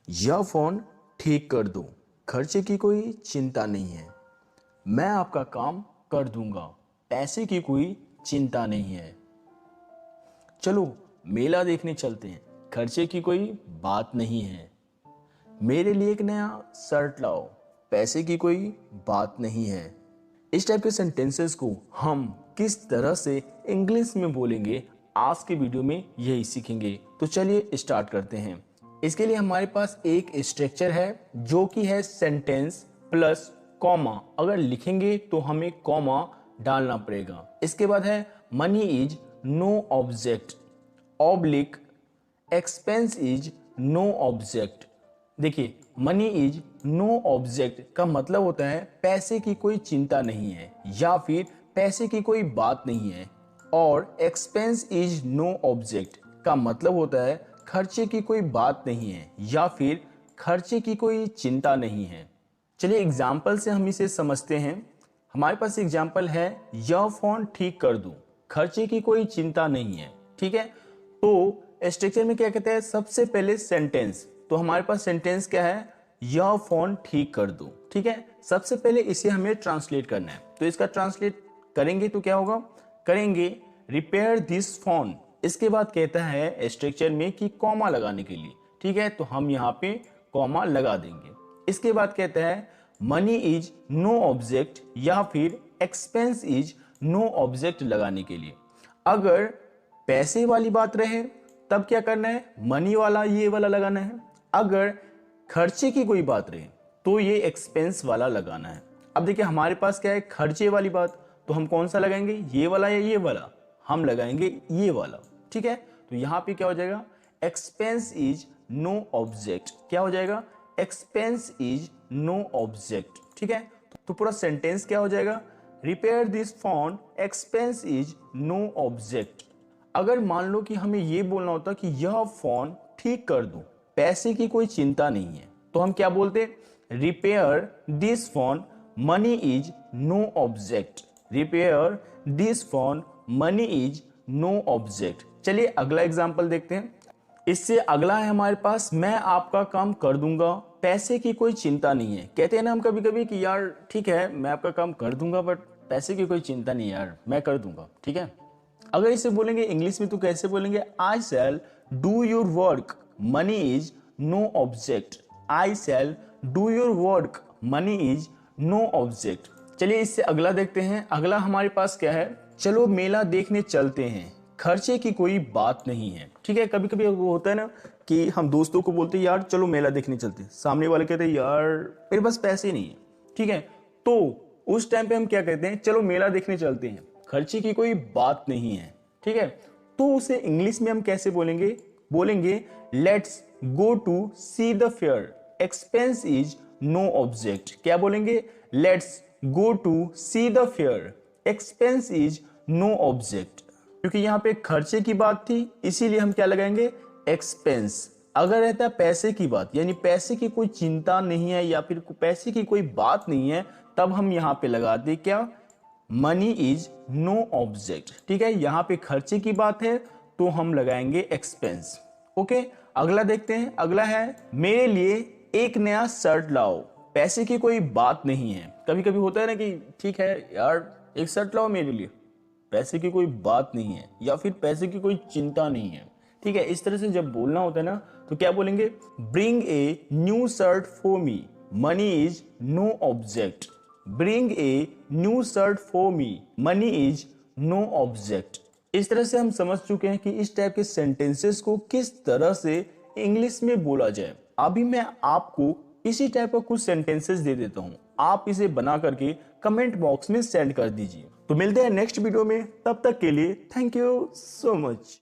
यह फोन ठीक कर दो, खर्चे की कोई चिंता नहीं है। मैं आपका काम कर दूंगा, पैसे की कोई चिंता नहीं है। चलो मेला देखने चलते हैं, खर्चे की कोई बात नहीं है। मेरे लिए एक नया शर्ट लाओ, पैसे की कोई बात नहीं है। इस टाइप के सेंटेंसेस को हम किस तरह से इंग्लिश में बोलेंगे, आज के वीडियो में यही सीखेंगे। तो चलिए स्टार्ट करते हैं। इसके लिए हमारे पास एक स्ट्रक्चर है जो कि है सेंटेंस प्लस कॉमा। अगर लिखेंगे तो हमें कॉमा डालना पड़ेगा। इसके बाद है money is no object oblique expense is no object. देखिए मनी इज नो ऑब्जेक्ट का मतलब होता है पैसे की कोई चिंता नहीं है या फिर पैसे की कोई बात नहीं है, और एक्सपेंस इज नो ऑब्जेक्ट का मतलब होता है खर्चे की कोई बात नहीं है या फिर खर्चे की कोई चिंता नहीं है। चलिए एग्जाम्पल से हम इसे समझते हैं। हमारे पास एग्जाम्पल है, यह फोन ठीक कर दूं, खर्चे की कोई चिंता नहीं है। ठीक है, तो स्ट्रक्चर में क्या कहते हैं, सबसे पहले सेंटेंस। तो हमारे पास सेंटेंस क्या है, यह फोन ठीक कर दो। ठीक है, सबसे पहले इसे हमें ट्रांसलेट करना है। तो इसका ट्रांसलेट करेंगे तो क्या होगा, करेंगे रिपेयर दिस फोन। इसके बाद कहता है स्ट्रक्चर में कि कॉमा लगाने के लिए। ठीक है, तो हम यहाँ पे कॉमा लगा देंगे। इसके बाद कहता है मनी इज नो ऑब्जेक्ट या फिर एक्सपेंस इज नो ऑब्जेक्ट लगाने के लिए। अगर पैसे वाली बात रहे तब क्या करना है, मनी वाला ये वाला लगाना है। अगर खर्चे की कोई बात रहे तो ये एक्सपेंस वाला लगाना है। अब देखिए हमारे पास क्या है, खर्चे वाली बात, तो हम कौन सा लगाएंगे, ये वाला या ये वाला, हम लगाएंगे ये वाला। ठीक है, तो यहां पे क्या हो जाएगा, एक्सपेंस इज नो ऑब्जेक्ट। क्या हो जाएगा, एक्सपेंस इज नो ऑब्जेक्ट। ठीक है, तो पूरा सेंटेंस क्या हो जाएगा, repair this phone, expense is no object. अगर मान लो कि हमें ये बोलना होता कि यह फोन ठीक कर दो, पैसे की कोई चिंता नहीं है, तो हम क्या बोलते, repair this phone, money is no object. Repair this phone, money is no object. चलिए अगला एग्जांपल देखते हैं। इससे अगला है हमारे पास, मैं आपका काम कर दूंगा, पैसे की कोई चिंता नहीं है। कहते हैं ना हम कभी कभी कि यार ठीक है मैं आपका काम कर दूंगा बट पैसे की कोई चिंता नहीं यार, मैं कर दूंगा। ठीक है, अगर इसे बोलेंगे इंग्लिश में तो कैसे बोलेंगे, I shall do your work, money is no object. I shall do your work, money is no object. चलिए इससे अगला देखते हैं। अगला हमारे पास क्या है, चलो मेला देखने चलते हैं, खर्चे की कोई बात नहीं है। ठीक है, कभी कभी वो होता है ना कि हम दोस्तों को बोलते हैं यार चलो मेला देखने चलते हैं, सामने वाले कहते हैं यार मेरे पास पैसे नहीं है। ठीक है, तो उस टाइम पे हम क्या कहते हैं, चलो मेला देखने चलते हैं, खर्चे की कोई बात नहीं है। ठीक है, तो उसे इंग्लिश में हम कैसे बोलेंगे, बोलेंगे let's go to see the fair, expense is no object. क्या बोलेंगे, let's go to see the fair, expense is no object. क्योंकि यहाँ पे खर्चे की बात थी इसीलिए हम क्या लगाएंगे, एक्सपेंस। अगर रहता है पैसे की बात, यानी पैसे की कोई चिंता नहीं है या फिर पैसे की कोई बात नहीं है, तब हम यहाँ पे लगा दे क्या, मनी इज नो ऑब्जेक्ट। ठीक है, यहाँ पे खर्चे की बात है तो हम लगाएंगे एक्सपेंस। ओके, अगला देखते हैं। अगला है मेरे लिए एक नया शर्ट लाओ, पैसे की कोई बात नहीं है। कभी कभी होता है ना कि ठीक है यार एक शर्ट लाओ मेरे लिए, पैसे की कोई बात नहीं है या फिर पैसे की कोई चिंता नहीं है। ठीक है, इस तरह से जब बोलना होता है ना तो क्या बोलेंगे, bring a new shirt for me, money is no object. Bring a new shirt for me, money is no object. इस तरह से हम समझ चुके हैं कि इस टाइप के सेंटेंसेस को किस तरह से इंग्लिश में बोला जाए। अभी मैं आपको इसी टाइप का कुछ सेंटेंसेस दे देता हूं, आप इसे बना करके कमेंट बॉक्स में सेंड कर दीजिए। तो मिलते हैं नेक्स्ट वीडियो में, तब तक के लिए थैंक यू सो मच।